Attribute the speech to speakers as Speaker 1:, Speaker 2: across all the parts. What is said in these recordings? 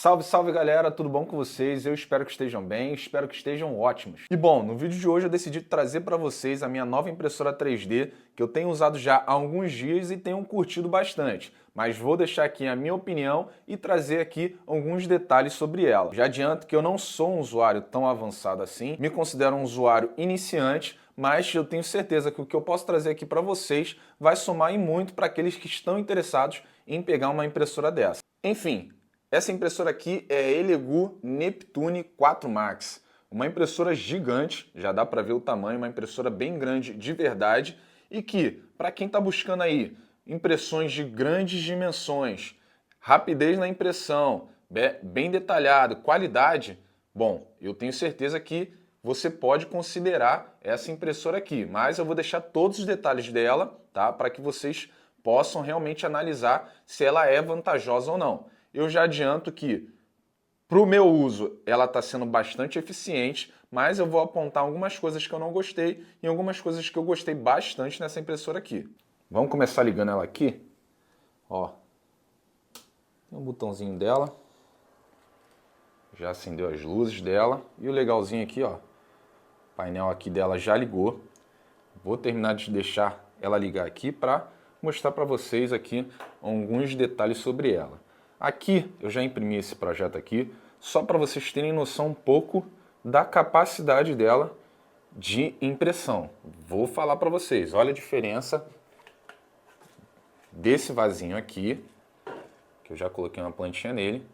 Speaker 1: Salve, salve galera, tudo bom com vocês? Eu espero que estejam bem, espero que estejam ótimos. E bom, no vídeo de hoje eu decidi trazer para vocês a minha nova impressora 3D, que eu tenho usado já há alguns dias e tenho curtido bastante. Mas vou deixar aqui a minha opinião e trazer aqui alguns detalhes sobre ela. Já adianto que eu não sou um usuário tão avançado assim, me considero um usuário iniciante, mas eu tenho certeza que o que eu posso trazer aqui para vocês vai somar e muito para aqueles que estão interessados em pegar uma impressora dessa. Enfim, essa impressora aqui é a Elegoo Neptune 4 Max, uma impressora gigante, já dá para ver o tamanho, uma impressora bem grande de verdade e que, para quem está buscando aí impressões de grandes dimensões, rapidez na impressão, bem detalhado, qualidade, bom, eu tenho certeza que você pode considerar essa impressora aqui, mas eu vou deixar todos os detalhes dela, tá, para que vocês possam realmente analisar se ela é vantajosa ou não. Eu já adianto que, para o meu uso, ela está sendo bastante eficiente, mas eu vou apontar algumas coisas que eu não gostei e algumas coisas que eu gostei bastante nessa impressora aqui. Vamos começar ligando ela aqui. Ó, tem um botãozinho dela, já acendeu as luzes dela e o legalzinho aqui, ó, o painel aqui dela já ligou. Vou terminar de deixar ela ligar aqui para mostrar para vocês aqui alguns detalhes sobre ela. Aqui eu já imprimi esse projeto aqui, só para vocês terem noção um pouco da capacidade dela de impressão. Vou falar para vocês, olha a diferença desse vasinho aqui, que eu já coloquei uma plantinha nele,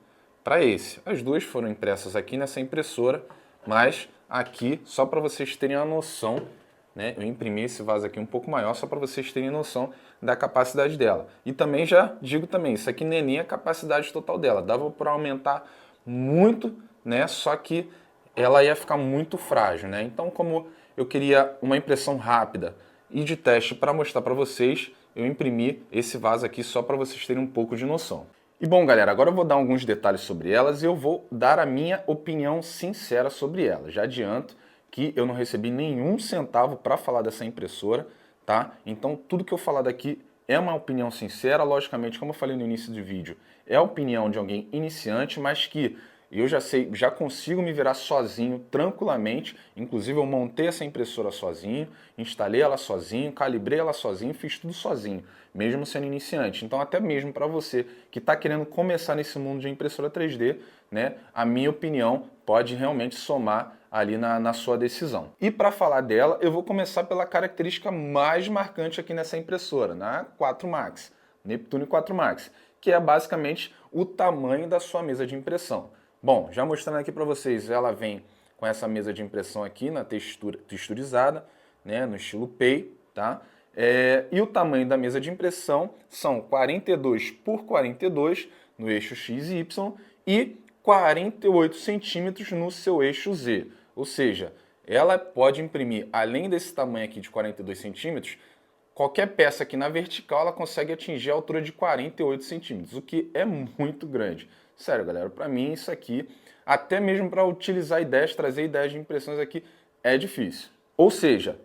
Speaker 1: para esse. As duas foram impressas aqui nessa impressora, mas aqui, só para vocês terem uma noção, né, eu imprimi esse vaso aqui um pouco maior, só para vocês terem noção da capacidade dela. E também já digo também, isso aqui não é nem a capacidade total dela, dava para aumentar muito, né, só que ela ia ficar muito frágil, né? Então, como eu queria uma impressão rápida e de teste para mostrar para vocês, eu imprimi esse vaso aqui só para vocês terem um pouco de noção. E bom, galera, agora eu vou dar alguns detalhes sobre elas e eu vou dar a minha opinião sincera sobre elas. Já adianto que eu não recebi nenhum centavo para falar dessa impressora, tá? Então tudo que eu falar daqui é uma opinião sincera, logicamente, como eu falei no início do vídeo, é a opinião de alguém iniciante, mas que eu já sei, já consigo me virar sozinho, tranquilamente. Inclusive eu montei essa impressora sozinho, instalei ela sozinho, calibrei ela sozinho, fiz tudo sozinho, mesmo sendo iniciante. Então até mesmo para você que está querendo começar nesse mundo de impressora 3D, né, a minha opinião pode realmente somar ali na sua decisão. E para falar dela, eu vou começar pela característica mais marcante aqui nessa impressora, na 4 Max, Neptune 4 Max, que é basicamente o tamanho da sua mesa de impressão. Bom, já mostrando aqui para vocês, ela vem com essa mesa de impressão aqui na texturizada, né, no estilo Pay, tá? E o tamanho da mesa de impressão são 42 por 42 no eixo X e Y e 48 centímetros no seu eixo Z. Ou seja, ela pode imprimir, além desse tamanho aqui de 42 centímetros, qualquer peça aqui na vertical ela consegue atingir a altura de 48 centímetros, o que é muito grande. Sério, galera, para mim isso aqui, até mesmo para utilizar ideias, trazer ideias de impressões aqui, é difícil. Ou seja,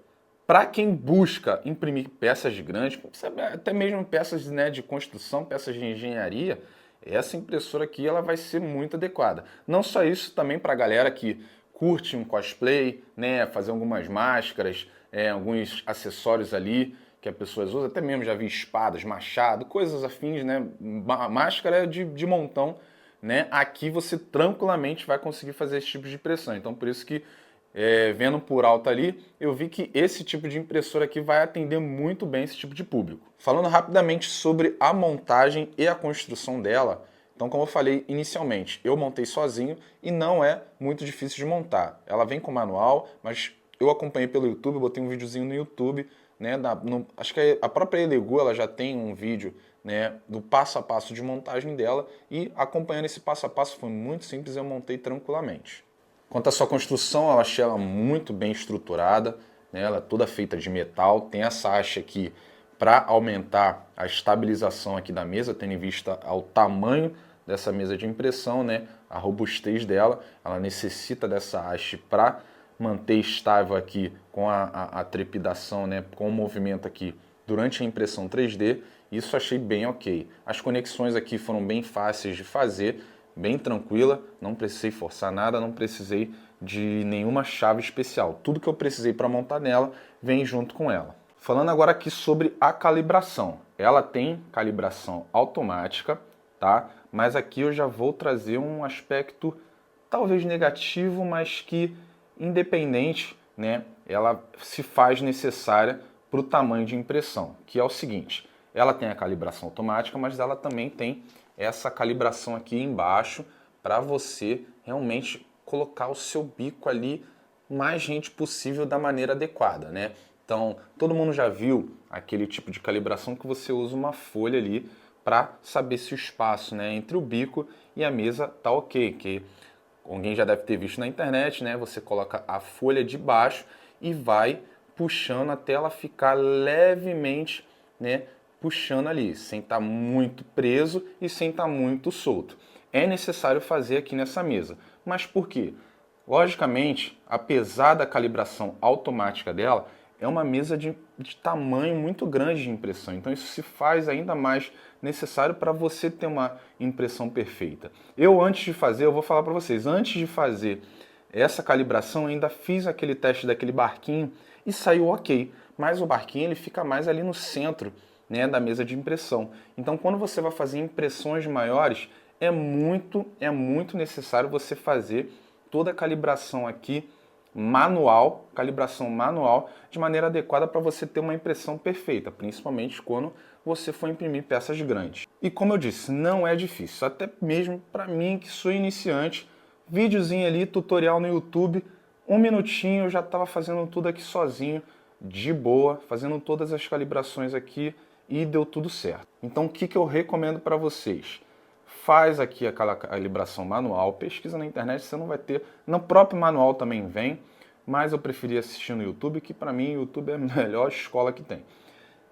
Speaker 1: para quem busca imprimir peças grandes, até mesmo peças, né, de construção, peças de engenharia, essa impressora aqui ela vai ser muito adequada. Não só isso, também para a galera que curte um cosplay, né, fazer algumas máscaras, alguns acessórios ali que as pessoas usam, até mesmo já vi espadas, machado, coisas afins, né, máscara de montão, né, aqui você tranquilamente vai conseguir fazer esse tipo de impressão. Então por isso que, vendo por alto ali, eu vi que esse tipo de impressora aqui vai atender muito bem esse tipo de público. Falando rapidamente sobre a montagem e a construção dela, então como eu falei inicialmente, eu montei sozinho e não é muito difícil de montar. Ela vem com manual, mas eu acompanhei pelo YouTube, botei um videozinho no YouTube, né, acho que a própria Elegoo ela já tem um vídeo, né, do passo a passo de montagem dela e acompanhando esse passo a passo foi muito simples, eu montei tranquilamente. Quanto à sua construção, eu achei ela muito bem estruturada, né, ela é toda feita de metal, tem essa haste aqui para aumentar a estabilização aqui da mesa, tendo em vista ao tamanho dessa mesa de impressão, né, a robustez dela, ela necessita dessa haste para manter estável aqui com a trepidação, né, com o movimento aqui durante a impressão 3D, isso achei bem ok. As conexões aqui foram bem fáceis de fazer, bem tranquila, não precisei forçar nada, não precisei de nenhuma chave especial. Tudo que eu precisei para montar nela vem junto com ela. Falando agora aqui sobre a calibração. Ela tem calibração automática, tá? Mas aqui eu já vou trazer um aspecto talvez negativo, mas que independente, né, ela se faz necessária para o tamanho de impressão, que é o seguinte: ela tem a calibração automática, mas ela também tem essa calibração aqui embaixo para você realmente colocar o seu bico ali mais rente possível da maneira adequada, né? Então, todo mundo já viu aquele tipo de calibração que você usa uma folha ali para saber se o espaço, né, entre o bico e a mesa tá ok, que alguém já deve ter visto na internet, né? Você coloca a folha de baixo e vai puxando até ela ficar levemente, né, puxando ali, sem estar muito preso e sem estar muito solto. É necessário fazer aqui nessa mesa. Mas por quê? Logicamente, apesar da calibração automática dela, é uma mesa de tamanho muito grande de impressão. Então isso se faz ainda mais necessário para você ter uma impressão perfeita. Antes de fazer, eu vou falar para vocês, antes de fazer essa calibração, ainda fiz aquele teste daquele barquinho e saiu ok. Mas o barquinho ele fica mais ali no centro, né, da mesa de impressão. Então quando você vai fazer impressões maiores, é muito necessário você fazer toda a calibração aqui calibração manual, de maneira adequada para você ter uma impressão perfeita, principalmente quando você for imprimir peças grandes. E como eu disse, não é difícil, até mesmo para mim que sou iniciante, videozinho ali, tutorial no YouTube, 1 minutinho eu já estava fazendo tudo aqui sozinho, de boa, fazendo todas as calibrações aqui e deu tudo certo. Então o que eu recomendo para vocês? Faz aqui aquela calibração manual, pesquisa na internet, você não vai ter, no próprio manual também vem, mas eu preferi assistir no YouTube, que para mim o YouTube é a melhor escola que tem.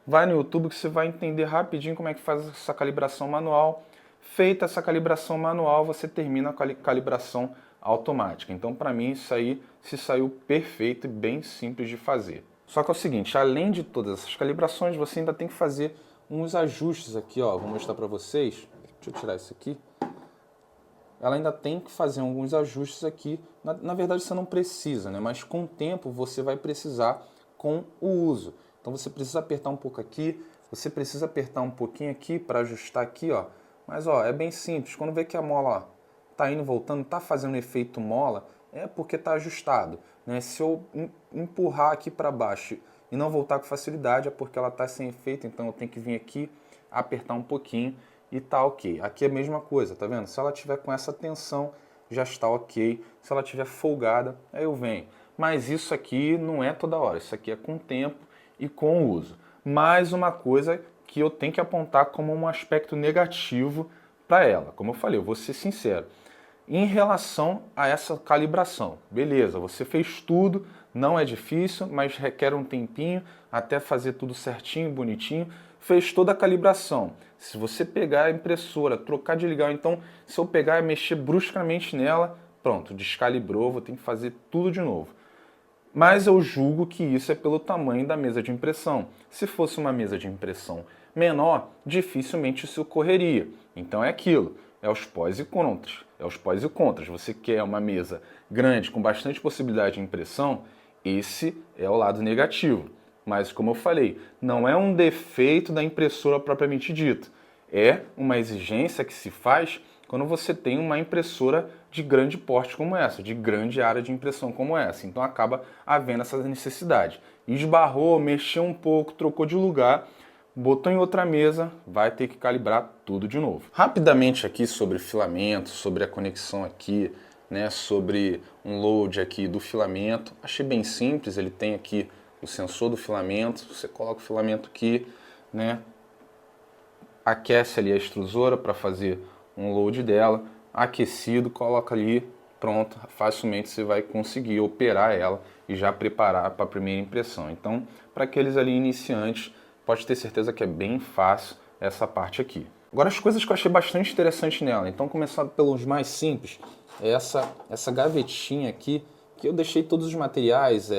Speaker 1: Vai no YouTube que você vai entender rapidinho como é que faz essa calibração manual. Feita essa calibração manual, você termina a calibração automática. Então para mim isso aí se saiu perfeito e bem simples de fazer. Só que é o seguinte, além de todas essas calibrações, você ainda tem que fazer uns ajustes aqui, ó, vou mostrar para vocês. Deixa eu tirar isso aqui. Ela ainda tem que fazer alguns ajustes aqui. Na verdade, você não precisa, né? Mas com o tempo você vai precisar com o uso. Então você precisa apertar um pouco aqui, você precisa apertar um pouquinho aqui para ajustar aqui, ó. Mas ó, é bem simples. Quando vê que a mola ó, tá indo voltando, tá fazendo efeito mola, é porque tá ajustado, né? Se eu empurrar aqui para baixo e não voltar com facilidade, é porque ela tá sem efeito. Então eu tenho que vir aqui, apertar um pouquinho e tá ok. Aqui é a mesma coisa, tá vendo? Se ela tiver com essa tensão, já está ok. Se ela tiver folgada, aí eu venho. Mas isso aqui não é toda hora, isso aqui é com o tempo e com o uso. Mais uma coisa que eu tenho que apontar como um aspecto negativo para ela. Como eu falei, eu vou ser sincero. Em relação a essa calibração, beleza, você fez tudo, não é difícil, mas requer um tempinho até fazer tudo certinho, bonitinho. Fez toda a calibração. Se você pegar a impressora, trocar de ligar, então se eu pegar e mexer bruscamente nela, pronto, descalibrou, vou ter que fazer tudo de novo. Mas eu julgo que isso é pelo tamanho da mesa de impressão. Se fosse uma mesa de impressão menor, dificilmente isso ocorreria. Então é aquilo, é os pós e contras. É os pós e contras. Você quer uma mesa grande com bastante possibilidade de impressão, esse é o lado negativo. Mas, como eu falei, não é um defeito da impressora propriamente dito. É uma exigência que se faz quando você tem uma impressora de grande porte como essa, de grande área de impressão como essa. Então acaba havendo essa necessidade. Esbarrou, mexeu um pouco, trocou de lugar, botou em outra mesa, vai ter que calibrar tudo de novo. Rapidamente aqui sobre filamento, sobre a conexão aqui, né, sobre um load aqui do filamento. Achei bem simples, ele tem aqui o sensor do filamento, você coloca o filamento aqui, né, aquece ali a extrusora para fazer um load dela, aquecido, coloca ali, pronto, facilmente você vai conseguir operar ela e já preparar para a primeira impressão. Então, para aqueles ali iniciantes, pode ter certeza que é bem fácil essa parte aqui. Agora, as coisas que eu achei bastante interessante nela, então começando pelos mais simples, é essa gavetinha aqui, que eu deixei todos os materiais,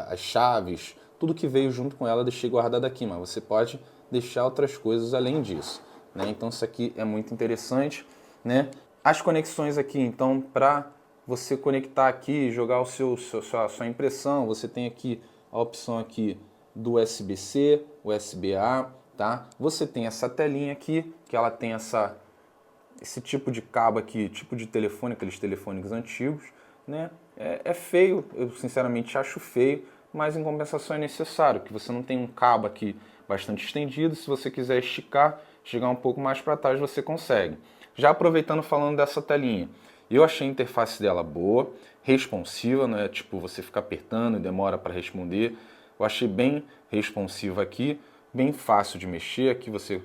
Speaker 1: as chaves, tudo que veio junto com ela eu deixei guardado aqui, mas você pode deixar outras coisas além disso, né? Então isso aqui é muito interessante, né? As conexões aqui, então, para você conectar aqui, jogar sua impressão, você tem aqui a opção aqui do USB-C, USB-A, tá? Você tem essa telinha aqui, que ela tem esse tipo de cabo aqui, tipo de telefone, aqueles telefones antigos, né? É feio, eu sinceramente acho feio, mas em compensação é necessário, que você não tem um cabo aqui bastante estendido, se você quiser esticar, chegar um pouco mais para trás, você consegue. Já aproveitando falando dessa telinha, eu achei a interface dela boa, responsiva, não é tipo você ficar apertando e demora para responder. Eu achei bem responsiva aqui, bem fácil de mexer. Aqui você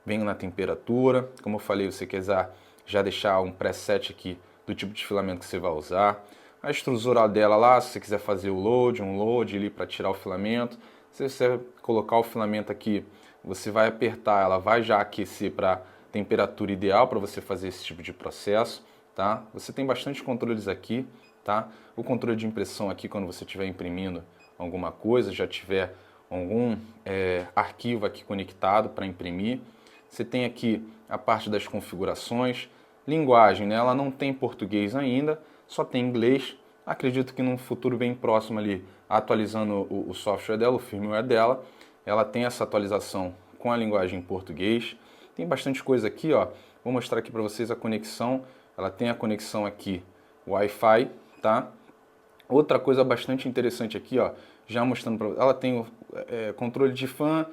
Speaker 1: vem na temperatura, como eu falei, você quiser já deixar um preset aqui do tipo de filamento que você vai usar. A extrusora dela lá, se você quiser fazer o load, um load ali para tirar o filamento. Se você colocar o filamento aqui, você vai apertar, ela vai já aquecer para temperatura ideal para você fazer esse tipo de processo, tá? Você tem bastante controles aqui, tá? O controle de impressão aqui quando você estiver imprimindo alguma coisa, já tiver algum arquivo aqui conectado para imprimir. Você tem aqui a parte das configurações, linguagem, né? Ela não tem português ainda, só tem inglês. Acredito que num futuro bem próximo ali, atualizando o software dela, o firmware dela, ela tem essa atualização com a linguagem em português. Tem bastante coisa aqui, ó. Vou mostrar aqui para vocês a conexão. Ela tem a conexão aqui Wi-Fi, tá? Outra coisa bastante interessante aqui, ó, já mostrando para ela tem o controle de fan,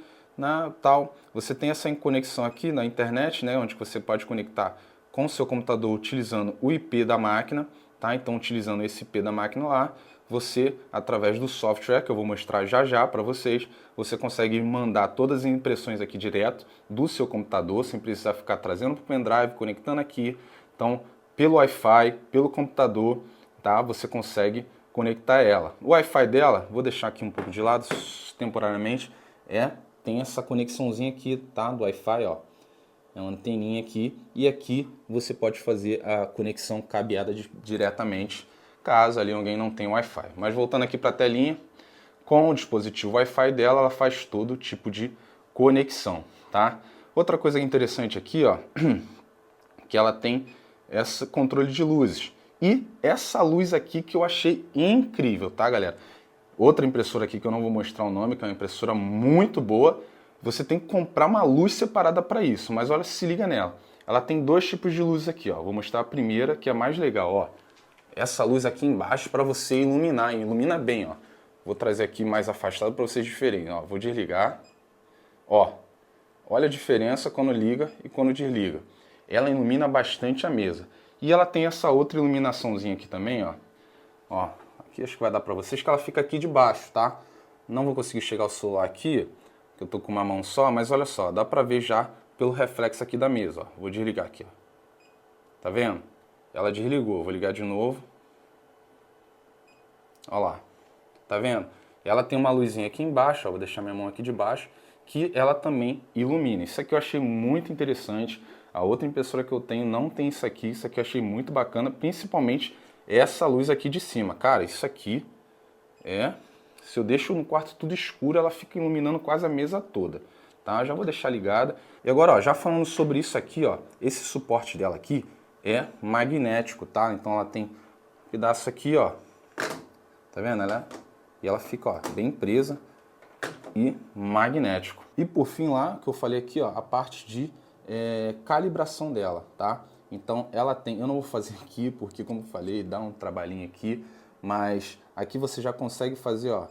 Speaker 1: tal. Você tem essa conexão aqui na internet, né, onde você pode conectar com o seu computador utilizando o IP da máquina, tá? Então, utilizando esse IP da máquina lá, você, através do software, que eu vou mostrar já já para vocês, você consegue mandar todas as impressões aqui direto do seu computador, sem precisar ficar trazendo para o pendrive, conectando aqui. Então, pelo Wi-Fi, pelo computador, tá? Você consegue conectar ela. O Wi-Fi dela, vou deixar aqui um pouco de lado temporariamente, tem essa conexãozinha aqui, tá? Do Wi-Fi, ó. É uma anteninha aqui e aqui você pode fazer a conexão cabeada diretamente, caso ali alguém não tenha Wi-Fi. Mas voltando aqui para a telinha, com o dispositivo Wi-Fi dela, ela faz todo tipo de conexão, tá? Outra coisa interessante aqui, ó, que ela tem esse controle de luzes. E essa luz aqui que eu achei incrível, tá, galera? Outra impressora aqui que eu não vou mostrar o nome, que é uma impressora muito boa. Você tem que comprar uma luz separada para isso, mas olha, se liga nela. Ela tem dois tipos de luzes aqui, ó. Vou mostrar a primeira, que é mais legal, ó. Essa luz aqui embaixo para você iluminar, ilumina bem, ó. Vou trazer aqui mais afastado para vocês diferirem, ó. Vou desligar. Ó, olha a diferença quando liga e quando desliga. Ela ilumina bastante a mesa. E ela tem essa outra iluminaçãozinha aqui também, ó. Ó, aqui acho que vai dar para vocês, que ela fica aqui de baixo, tá? Não vou conseguir chegar ao celular aqui, que eu tô com uma mão só, mas olha só, dá pra ver já pelo reflexo aqui da mesa, ó. Vou desligar aqui, ó. Tá vendo? Ela desligou, vou ligar de novo. Ó lá. Tá vendo? Ela tem uma luzinha aqui embaixo, ó, vou deixar minha mão aqui de baixo, que ela também ilumina. Isso aqui eu achei muito interessante. A outra impressora que eu tenho não tem isso aqui eu achei muito bacana, principalmente essa luz aqui de cima. Cara, isso aqui se eu deixo no quarto tudo escuro, ela fica iluminando quase a mesa toda, tá? Já vou deixar ligada. E agora, ó, já falando sobre isso aqui, ó, esse suporte dela aqui é magnético, tá? Então ela tem um pedaço aqui, ó, tá vendo? E ela fica, ó, bem presa e magnético. E por fim lá, que eu falei aqui, ó, a parte de calibração dela, tá? Então ela tem, eu não vou fazer aqui porque, como eu falei, dá um trabalhinho aqui, mas aqui você já consegue fazer, ó,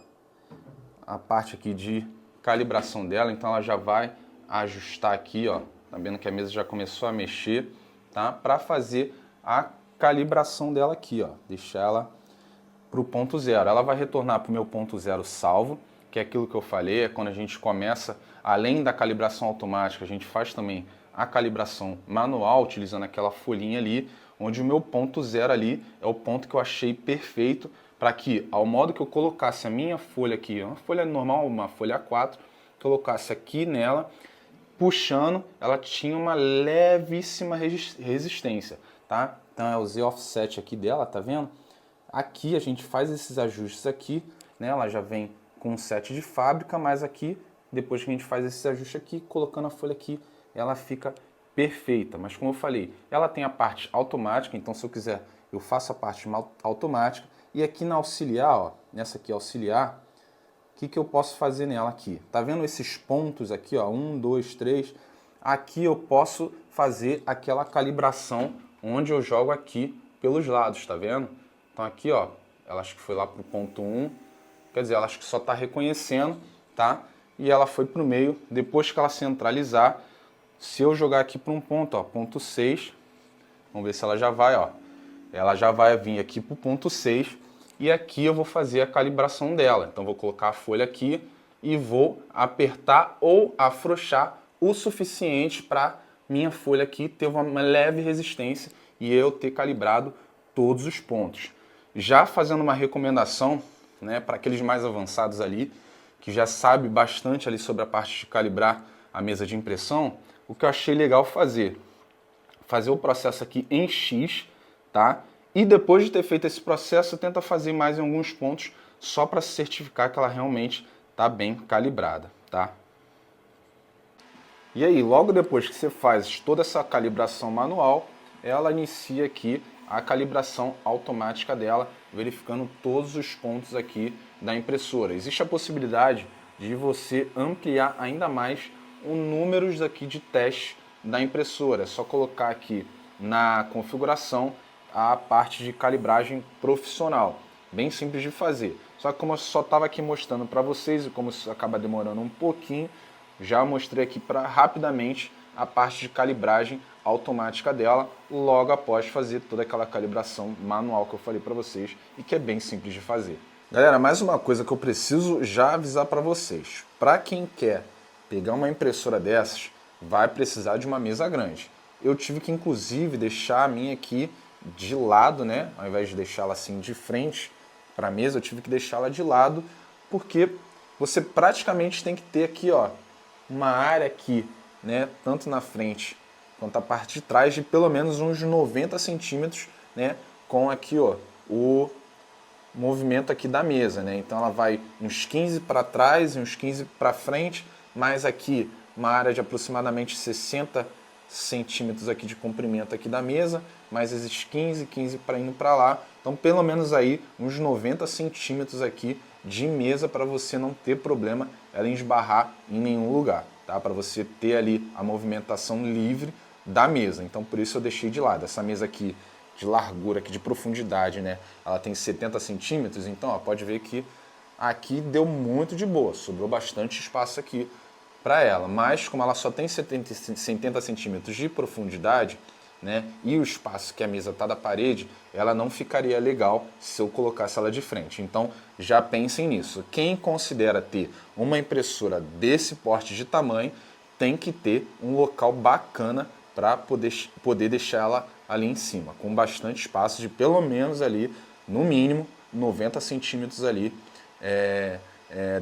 Speaker 1: a parte aqui de calibração dela. Então ela já vai ajustar aqui, ó, tá vendo que a mesa já começou a mexer, tá? Para fazer a calibração dela aqui, ó, deixar ela para o ponto zero. Ela vai retornar para o meu ponto zero salvo, que é aquilo que eu falei, é quando a gente começa, além da calibração automática, a gente faz também a calibração manual, utilizando aquela folhinha ali, onde o meu ponto zero ali é o ponto que eu achei perfeito para que, ao modo que eu colocasse a minha folha aqui, uma folha normal, uma folha A4, colocasse aqui nela, puxando, ela tinha uma levíssima resistência, tá? Então eu usei offset aqui dela, tá vendo? Aqui a gente faz esses ajustes aqui, né? Ela já vem com um set de fábrica, mas aqui, depois que a gente faz esse ajuste aqui, colocando a folha aqui, ela fica perfeita, mas como eu falei, ela tem a parte automática, então se eu quiser eu faço a parte automática, e aqui na auxiliar, ó, nessa aqui auxiliar, o que eu posso fazer nela aqui? Tá vendo esses pontos aqui, ó, 1, 2, 3, aqui eu posso fazer aquela calibração onde eu jogo aqui pelos lados, tá vendo? Então aqui, ó, ela acho que foi lá pro ponto 1, quer dizer, ela acho que só tá reconhecendo, tá? E ela foi pro meio, depois que ela centralizar, se eu jogar aqui para um ponto, ó, ponto 6, vamos ver se ela já vai, ó. Ela já vai vir aqui para o ponto 6 e aqui eu vou fazer a calibração dela. Então vou colocar a folha aqui e vou apertar ou afrouxar o suficiente para minha folha aqui ter uma leve resistência e eu ter calibrado todos os pontos. Já fazendo uma recomendação, né, para aqueles mais avançados ali, que já sabe bastante ali sobre a parte de calibrar a mesa de impressão, o que eu achei legal fazer o processo aqui em X, tá? E depois de ter feito esse processo, tenta fazer mais em alguns pontos só para certificar que ela realmente está bem calibrada, tá? E aí, logo depois que você faz toda essa calibração manual, ela inicia aqui a calibração automática dela, verificando todos os pontos aqui da impressora. Existe a possibilidade de você ampliar ainda mais o número aqui de teste da impressora. É só colocar aqui na configuração a parte de calibragem profissional. Bem simples de fazer. Só que como eu só estava aqui mostrando para vocês e como isso acaba demorando um pouquinho, já mostrei aqui rapidamente a parte de calibragem automática dela, logo após fazer toda aquela calibração manual que eu falei para vocês e que é bem simples de fazer. Galera, mais uma coisa que eu preciso já avisar para vocês. Para quem quer pegar uma impressora dessas, vai precisar de uma mesa grande. Eu tive que inclusive deixar a minha aqui de lado, né? Ao invés de deixá-la assim de frente para a mesa, eu tive que deixá-la de lado, porque você praticamente tem que ter aqui, ó, uma área aqui, né, tanto na frente quanto a parte de trás, de pelo menos uns 90 centímetros, né, com aqui, ó, o movimento aqui da mesa, né? Então ela vai uns 15 para trás e uns 15 para frente, mais aqui uma área de aproximadamente 60 centímetros aqui de comprimento aqui da mesa, mais esses 15 para indo para lá. Então pelo menos aí uns 90 centímetros aqui de mesa para você não ter problema ela esbarrar em nenhum lugar, tá? Para você ter ali a movimentação livre da mesa. Então por isso eu deixei de lado. Essa mesa aqui de largura, aqui de profundidade, né? Ela tem 70 centímetros, então ó, pode ver que aqui deu muito de boa, sobrou bastante espaço aqui para ela. Mas como ela só tem 70 centímetros de profundidade, né? E o espaço que a mesa está da parede, ela não ficaria legal se eu colocasse ela de frente. Então já pensem nisso. Quem considera ter uma impressora desse porte de tamanho tem que ter um local bacana para poder deixar ela ali em cima, com bastante espaço de pelo menos ali, no mínimo, 90 centímetros ali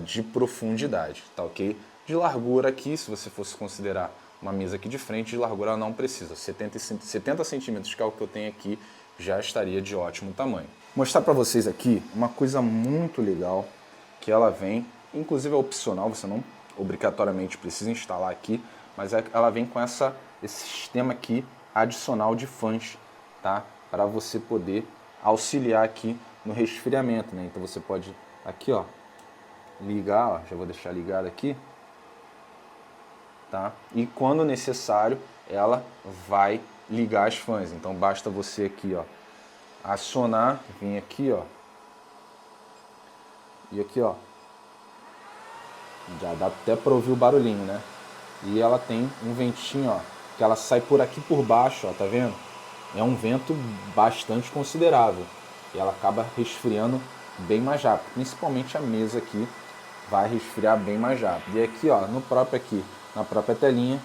Speaker 1: de profundidade, tá ok? De largura aqui, se você fosse considerar uma mesa aqui de frente, de largura ela não precisa. 70 centímetros, que é o que eu tenho aqui, já estaria de ótimo tamanho. Vou mostrar para vocês aqui uma coisa muito legal, que ela vem, inclusive é opcional, você não obrigatoriamente precisa instalar aqui, mas ela vem com esse sistema aqui adicional de fãs, tá? Para você poder auxiliar aqui no resfriamento, né? Então você pode aqui, ó, ligar, ó, já vou deixar ligado aqui, tá? E quando necessário, ela vai ligar as fãs. Então basta você aqui, ó, acionar, vir aqui, ó, e aqui, ó, já dá até para ouvir o barulhinho, né? E ela tem um ventinho, ó, que ela sai por aqui por baixo, ó, tá vendo? É um vento bastante considerável. E ela acaba resfriando bem mais rápido. Principalmente a mesa aqui vai resfriar bem mais rápido. E aqui, ó, na própria telinha,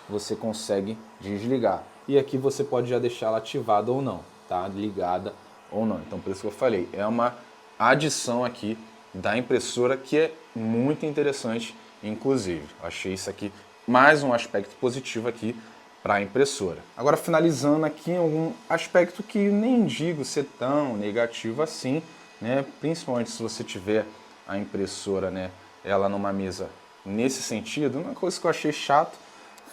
Speaker 1: você consegue desligar. E aqui você pode já deixar ela ativada ou não, tá? Ligada ou não. Então por isso que eu falei, é uma adição aqui da impressora que é muito interessante, inclusive. Eu achei isso aqui mais um aspecto positivo aqui para a impressora. Agora finalizando aqui algum aspecto que nem digo ser tão negativo assim, né? Principalmente se você tiver a impressora, né, ela numa mesa nesse sentido. Uma coisa que eu achei chato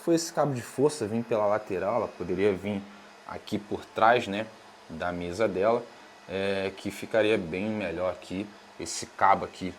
Speaker 1: foi esse cabo de força, vir pela lateral, ela poderia vir aqui por trás, né, da mesa dela, que ficaria bem melhor aqui, esse cabo aqui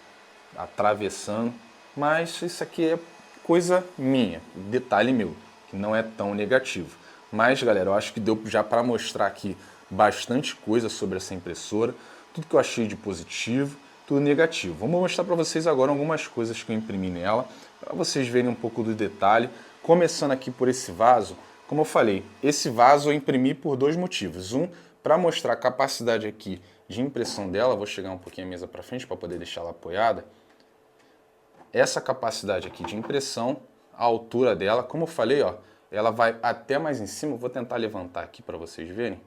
Speaker 1: atravessando, mas isso aqui é coisa minha, detalhe meu, que não é tão negativo. Mas galera, eu acho que deu já para mostrar aqui bastante coisa sobre essa impressora, tudo que eu achei de positivo, tudo negativo. Vamos mostrar para vocês agora algumas coisas que eu imprimi nela, para vocês verem um pouco do detalhe. Começando aqui por esse vaso, como eu falei, esse vaso eu imprimi por dois motivos. Um, para mostrar a capacidade aqui de impressão dela, vou chegar um pouquinho a mesa para frente para poder deixar ela apoiada. Essa capacidade aqui de impressão, a altura dela, como eu falei, ó, ela vai até mais em cima. Eu vou tentar levantar aqui para vocês verem.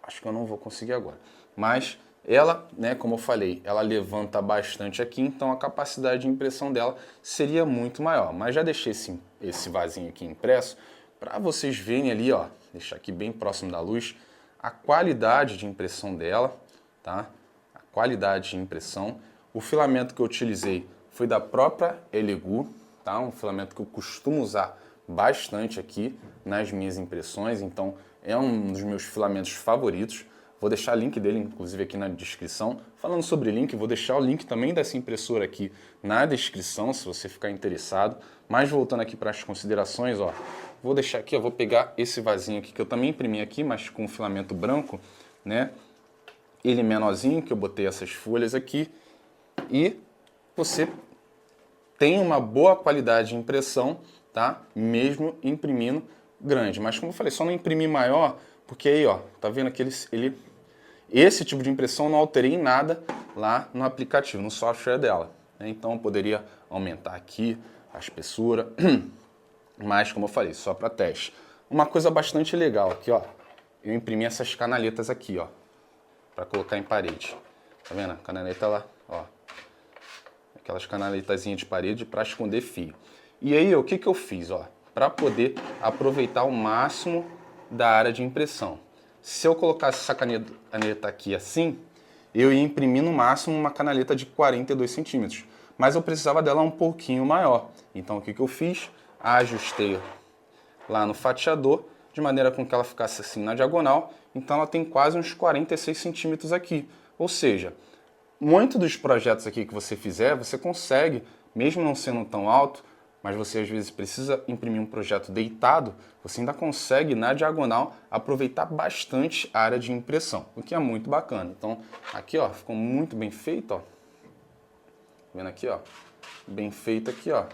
Speaker 1: Acho que eu não vou conseguir agora. Mas ela, né, como eu falei, ela levanta bastante aqui, então a capacidade de impressão dela seria muito maior. Mas já deixei esse vasinho aqui impresso para vocês verem ali, ó, deixar aqui bem próximo da luz, a qualidade de impressão dela, tá? A qualidade de impressão. O filamento que eu utilizei foi da própria Elegoo, tá? Um filamento que eu costumo usar bastante aqui nas minhas impressões, então é um dos meus filamentos favoritos. Vou deixar o link dele, inclusive, aqui na descrição. Falando sobre link, vou deixar o link também dessa impressora aqui na descrição, se você ficar interessado. Mas voltando aqui para as considerações, ó, vou deixar aqui, ó, vou pegar esse vasinho aqui que eu também imprimi aqui, mas com filamento branco, né? Ele menorzinho, que eu botei essas folhas aqui. E você tem uma boa qualidade de impressão, tá? Mesmo imprimindo grande. Mas como eu falei, só não imprimi maior, porque aí, ó, tá vendo que esse tipo de impressão eu não alterei em nada lá no aplicativo, no software dela, né? Então eu poderia aumentar aqui a espessura, mas como eu falei, só para teste. Uma coisa bastante legal aqui, ó, eu imprimi essas canaletas aqui, ó, para colocar em parede. Tá vendo? A canaleta lá, ó. Aquelas canaletazinhas de parede para esconder fio. E aí, o que eu fiz, ó, para poder aproveitar o máximo da área de impressão. Se eu colocasse essa caneta aqui assim, eu ia imprimir no máximo uma canaleta de 42 centímetros, mas eu precisava dela um pouquinho maior. Então o que eu fiz? Ajustei lá no fatiador, de maneira com que ela ficasse assim na diagonal, então ela tem quase uns 46 centímetros aqui. Ou seja, muitos dos projetos aqui que você fizer, você consegue, mesmo não sendo tão alto, mas você às vezes precisa imprimir um projeto deitado, você ainda consegue, na diagonal, aproveitar bastante a área de impressão, o que é muito bacana. Então, aqui, ó, ficou muito bem feito, ó. Tá vendo aqui, ó? Bem feito aqui, ó.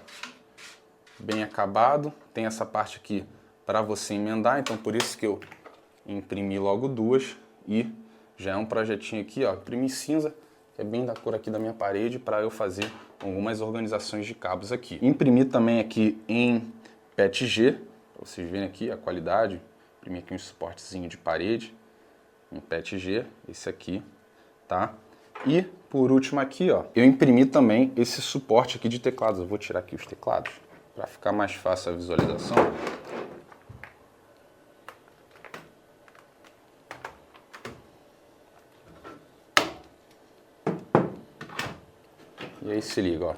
Speaker 1: Bem acabado. Tem essa parte aqui para você emendar, então por isso que eu imprimi logo duas. E já é um projetinho aqui, ó, imprimi cinza, que é bem da cor aqui da minha parede, para eu fazer algumas organizações de cabos aqui. Imprimi também aqui em PETG, para vocês verem aqui a qualidade. Imprimi aqui um suportezinho de parede, em PETG, esse aqui, tá? E por último aqui, ó, eu imprimi também esse suporte aqui de teclados. Eu vou tirar aqui os teclados, para ficar mais fácil a visualização. E aí se liga, ó,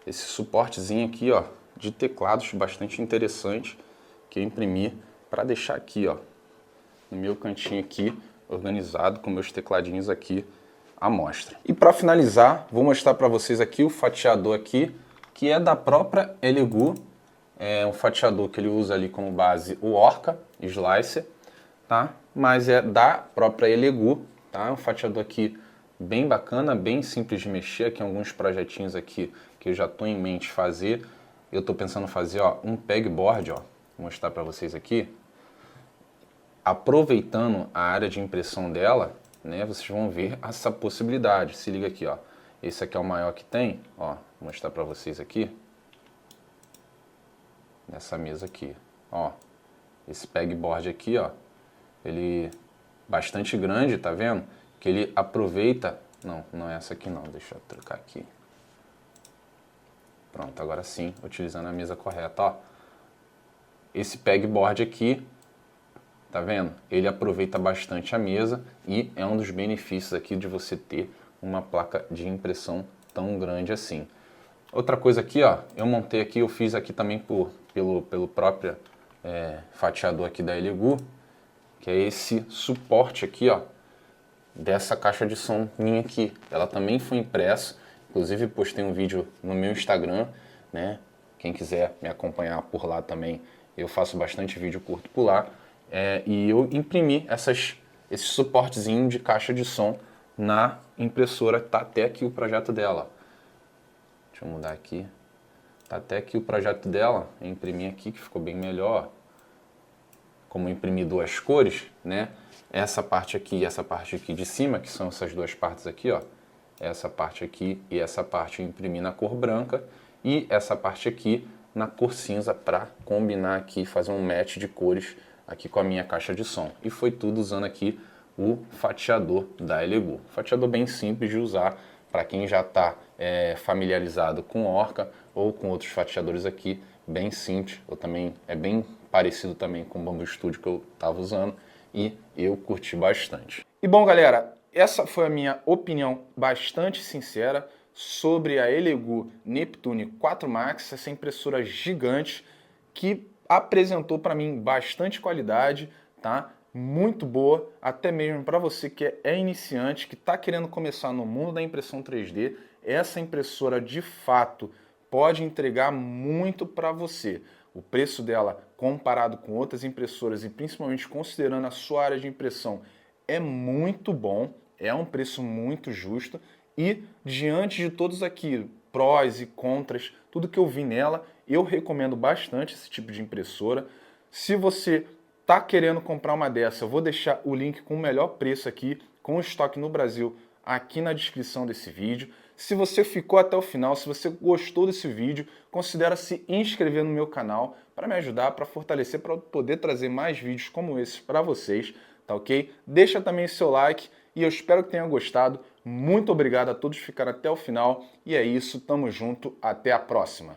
Speaker 1: esse suportezinho aqui, ó, de teclados bastante interessante, que eu imprimi para deixar aqui, ó, no meu cantinho aqui, organizado com meus tecladinhos aqui à mostra. E para finalizar, vou mostrar para vocês aqui o fatiador aqui, que é da própria Elegoo. É um fatiador que ele usa ali como base o Orca Slicer, tá? Mas é da própria Elegoo, tá? É um fatiador aqui bem bacana, bem simples de mexer. Aqui alguns projetinhos aqui que eu já estou em mente fazer. Eu estou pensando em fazer, ó, um pegboard, ó, vou mostrar para vocês aqui. Aproveitando a área de impressão dela, né, vocês vão ver essa possibilidade. Se liga aqui, ó. Esse aqui é o maior que tem, ó, vou mostrar para vocês aqui. Nessa mesa aqui, ó. Esse pegboard aqui, ó, ele bastante grande, tá vendo? Que ele aproveita... Não é essa aqui não, deixa eu trocar aqui. Pronto, agora sim, utilizando a mesa correta, ó. Esse pegboard aqui, tá vendo? Ele aproveita bastante a mesa e é um dos benefícios aqui de você ter uma placa de impressão tão grande assim. Outra coisa aqui, ó, eu montei aqui, eu fiz aqui também pelo próprio fatiador aqui da Elegoo, que é esse suporte aqui, ó, dessa caixa de som minha aqui. Ela também foi impressa, inclusive postei um vídeo no meu Instagram, né? Quem quiser me acompanhar por lá também, eu faço bastante vídeo curto por lá. E eu imprimi esse suportezinho de caixa de som na impressora. Tá até aqui o projeto dela. Deixa eu mudar aqui. Tá até aqui o projeto dela. Eu imprimi aqui, que ficou bem melhor. Como eu imprimi duas cores, né? Essa parte aqui e essa parte aqui de cima, que são essas duas partes aqui, ó. Essa parte aqui e essa parte eu imprimi na cor branca. E essa parte aqui na cor cinza, para combinar aqui, fazer um match de cores aqui com a minha caixa de som. E foi tudo usando aqui o fatiador da Elegoo. Fatiador bem simples de usar para quem já está familiarizado com Orca ou com outros fatiadores aqui, bem simples. Eu também é bem parecido também com o Bambu Studio que eu estava usando e eu curti bastante. E bom, galera, essa foi a minha opinião bastante sincera sobre a Elegoo Neptune 4 Max, essa impressora gigante que apresentou para mim bastante qualidade, tá? Muito boa, até mesmo para você que é iniciante, que está querendo começar no mundo da impressão 3D, essa impressora de fato pode entregar muito para você. O preço dela, comparado com outras impressoras e principalmente considerando a sua área de impressão, é muito bom, é um preço muito justo. E diante de todos aqui, prós e contras, tudo que eu vi nela, eu recomendo bastante esse tipo de impressora. Se você está querendo comprar uma dessa, eu vou deixar o link com o melhor preço aqui, com o estoque no Brasil, aqui na descrição desse vídeo. Se você ficou até o final, se você gostou desse vídeo, considere se inscrever no meu canal para me ajudar, para fortalecer, para poder trazer mais vídeos como esses para vocês, tá ok? Deixa também o seu like e eu espero que tenha gostado. Muito obrigado a todos que ficaram até o final. E é isso, tamo junto, até a próxima.